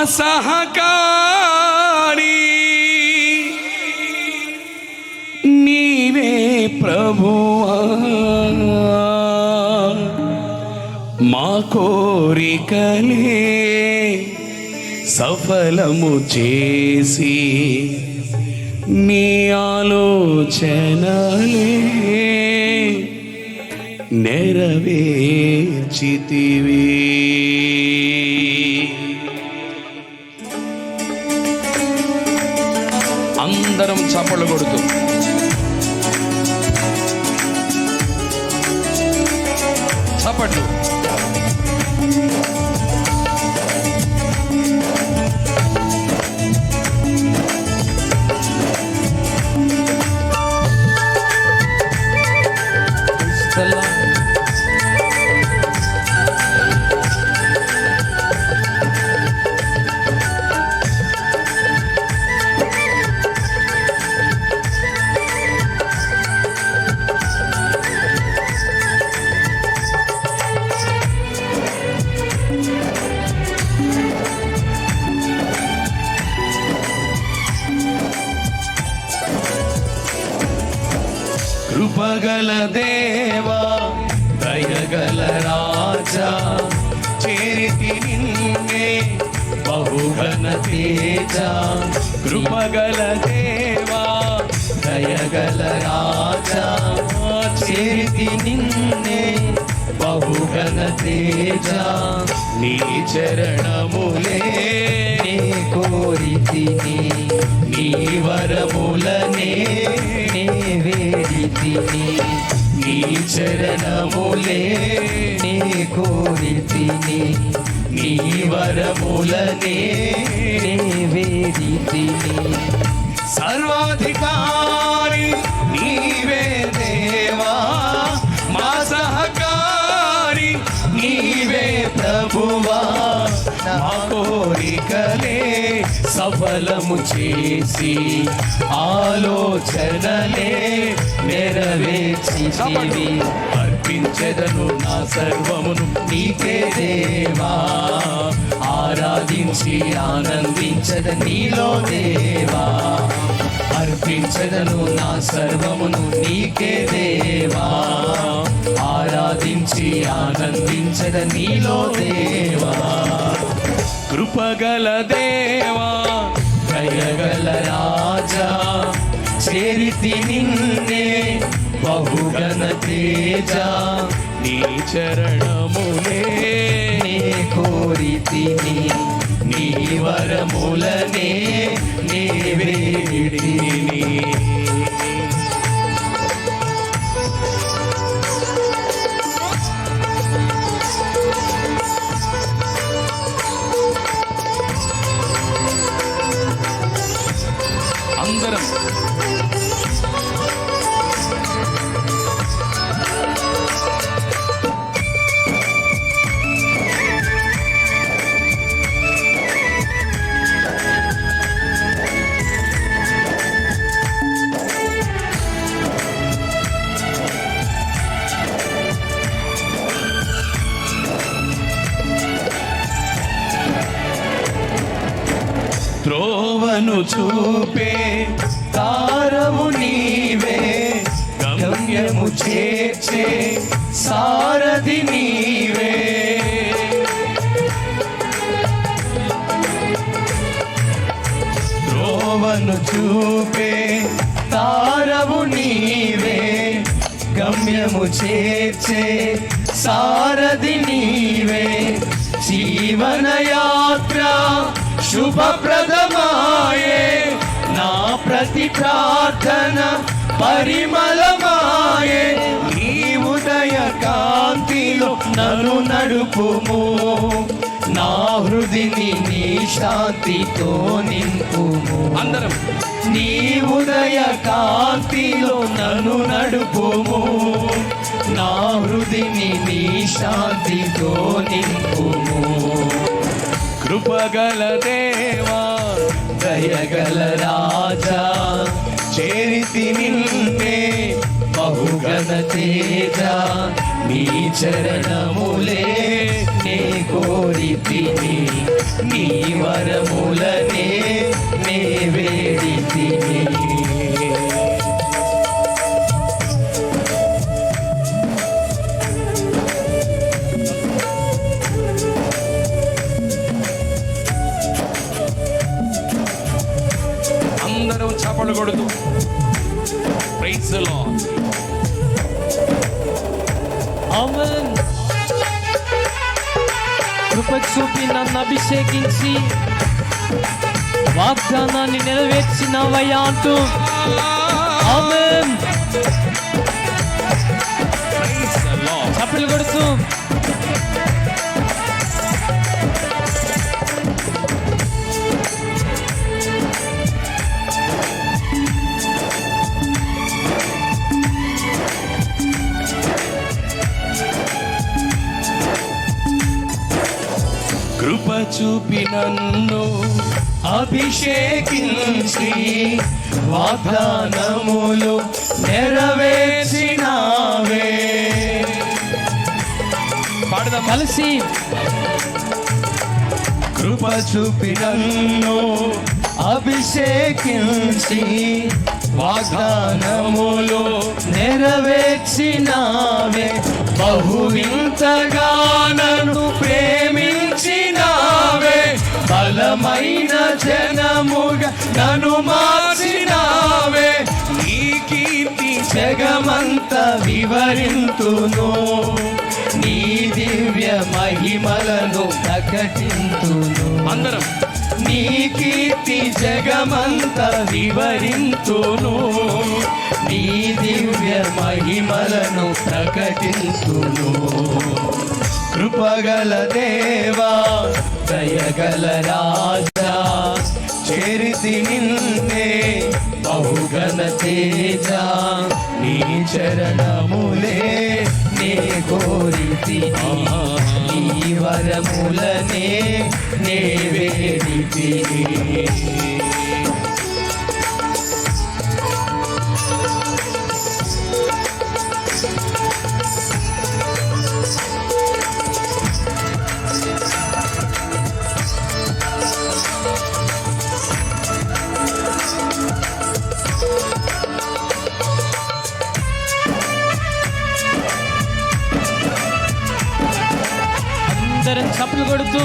సహకారి నీవే ప్రభువా, మా కోరికలే సఫలము చేసి నీ ఆలోచనలే నెరవేర్చితివి. అందరం చప్పట్లు కొడుతూ చప్పట్లు. కృపగల దేవా దయగల రాజా చేరితి నిన్నే బహుగణ తేజ. కృపగల దేవా దయగల రాజా చేరితి నిన్నే బహుగణ తేజ. నీ చరణములే కోరితిని, నీ వరములనే వేడితిని. నీ చరణములే కోరితిని, నీ వరములనే వేడితిని. సర్వాధికారి నీవే దేవా, మా సహకారి నీవే ప్రభువా. మా కోరికలే సఫలము చేసి ఆలోచనలే నెరవేర్చితివి. అర్పించెదను నా సర్వమును నీకే దేవా, ఆరాధించి ఆనందించద నీలో దేవా. అర్పించెదను నా సర్వమును నీకే దేవా, ఆరాధించి ఆనందించద నీలో దేవా. కృపగల దేవా దయగల రాజా చేరితి నిన్నే బహుగణ తేజ. నీ చరణములే కోరితిని, నీ వరములనే వేడితిని. అందరం త్రోవను చూపే తారము నీవే, గమ్యము చేర్చే సారథి నీవే. త్రోవను చూపే తారము నీవే, గమ్యము చేర్చే సారథి నీవే. జీవనయాత్ర శుభప్రదమాయే, నా ప్రతి ప్రార్థన పరిమళమాయే. నీ ఉదయ కాంతిలో నన్ను నడుపుము, నా హృదిని నీ శాంతితో నింపుము. అందరం నీ ఉదయ కాంతిలో నన్ను నడుపుము, నా హృదిని నీ శాంతితో నింపుము. కృపగల దేవా దయగల రాజా చేరితి నిన్నే బహుగణ తేజ. నీ చరణములే నే కోరితిని, నీ వరములనే నే వేడితిని. అందరూ చప్పట్లు కొడుతూ ప్రైజ్ ది లార్డ్. ఆమేన్. కృప చూపి నన్ను అభిషేకించి వాగ్దానాన్ని నెరవేర్చినవయ్యా అంటూ ఆమేన్ చప్పట్లు కొడుతూ కృప చూపి నన్ను అభిషేకించి వాగ్దానములు నెరవేర్చినావే. పాడదాం కలిసి. కృప చూపి నన్ను అభిషేకించి వాగ్దానములు నెరవేర్చినావే. బహు వింతగా నన్ను ప్రేమించినావే. బలమైన జనముగా నన్ను మార్చినావే. నీ కీర్తి జగమంత వివరింతును, నీ దివ్య మహిమలను ప్రకటింతును. అందరం నీ కీర్తి జగమంత వివరింతును, నీ దివ్య మహిమలను ప్రకటింతును. కృపగల దేవా దయగల రాజా చేరితి నిన్నే బహుగణ తేజ. నీ చరణములే నే కోరితిని, నీ వరములనే నే వేడితిని. అందరం చప్పట్లు కొడుతూ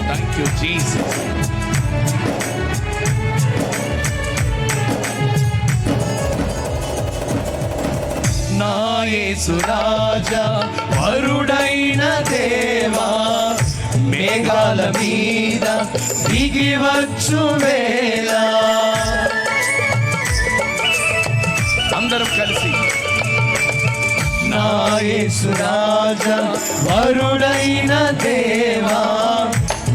థాంక్ యూ జీసస్. నా యేసు రాజా వరుడైన దేవా మేఘాల మీద దిగివచ్చు వేళ. అందరం కలిసి. నా యేసు రాజా వరుడైన దేవా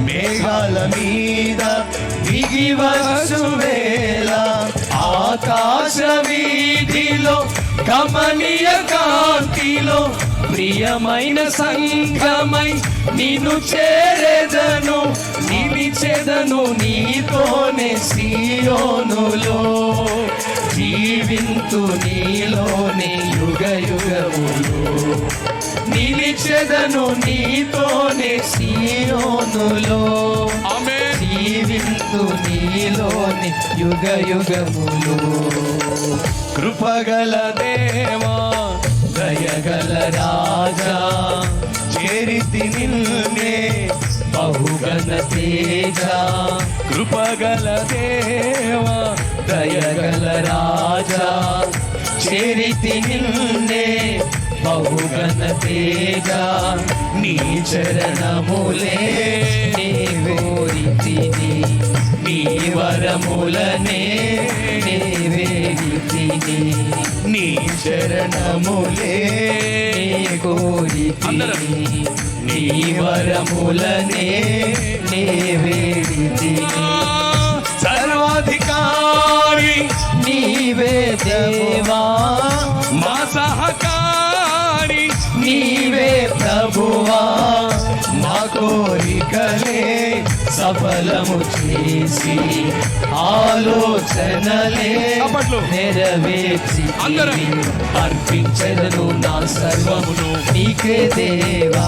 మేఘాల మీద దిగివచ్చు వేళ. ఆకాశ వీధిలో కమనీయ కాంతిలో ప్రియమైన సంఘమై నిన్ను చేరెదను, నిలిచెదను నీతోనే సీయోనులో. జీవింతు నీలోనే యుగ యుగములు, నిలిచెదను నీతోనే సీయోనులో. జీవింతు నీలోనే యుగ యుగములు. కృపగల దేవా దయగల రాజా చేరితి నిన్నే బహుగణ తేజ. కృపగల దేవా దయగల రాజా చేరితి నిన్నే బహుగణ తేజ. నీ చరణములే నే కోరితిని, నీ వరములనే నే వేడితిని. నీ చరణములే నే కోరితిని, నీ వరములనే నే వేడితిని. సర్వాధికారి నీవే దేవా, మా సహకారి నీవే ప్రభువా. మా కోరికలే సఫల సఫలము చేసి ఆలోచనలే చప్పట్లు. నెరవేర్చి అందరం. అర్పించదను నా సర్వమును నీకే దేవా.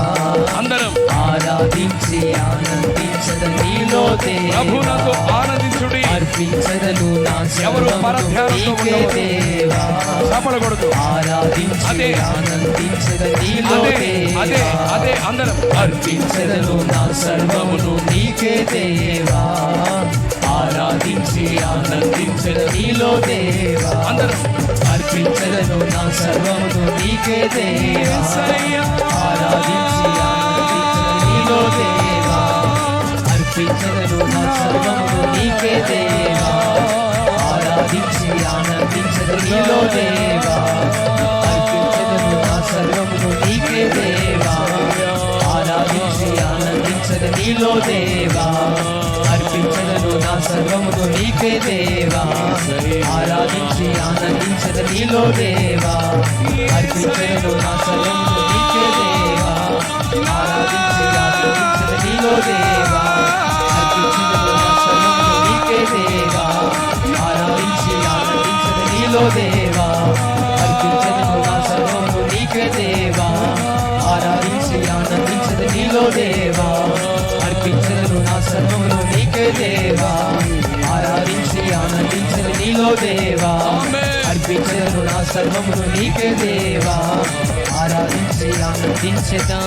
అందరం ఆరాధించి ఆనందించద నీలో ప్రభునందు దేవా. ఆనందించుడి. అర్పించదను నా ఎవరు సర్వమును పరధ్యానంతో నీకే ఉండవద్దు. దేవా. చప్పలు కొడుతూ ఆరాధించి అదే. ఆనందించద నీలో అదే అదే దేవా. అదే అందరం అర్పించదను నా సర్వమును నీకే దేవా. ఆరాధించి ఆనందించద నీలో దేవా. అందరం అర్పించదను నా సర్వమును నీకే దేవా. ఆరాధించి ఆనందించద నీలో దేవా. అర్పించదను నా సర్వమును నీకే దేవా. ఆరాధించి ఆనందించద నీలో దేవా. అర్పించదను నా సర్వమును నీకే దేవా. ఆరాధించి ఆనందించద నీలో దేవా. అర్పించదను నా సర్వమును నీకే దేవా. ఆరాధించి ఆనందించద నీలో దేవా. అర్పించదను నా సర్వమును నీకే దేవా. ఆరాధించి ఆనందించద నీలో దేవా. అర్పించదను నా సర్వమును నీకే దేవా. ఆరాధించి ఆనందించద నీలో దేవా. అర్పించదను నా సర్వమును నీకే దేవా. ఆరాధించి ఆనందించద నీలో దేవా. అర్పించదను నా సర్వమును నీకే దేవా. ఆరాధించి ఆనందించద నీలో దేవా. అర్పించదను నా సర్వమును నీకే దేవా. ఆరాధించి ఆనందించదా.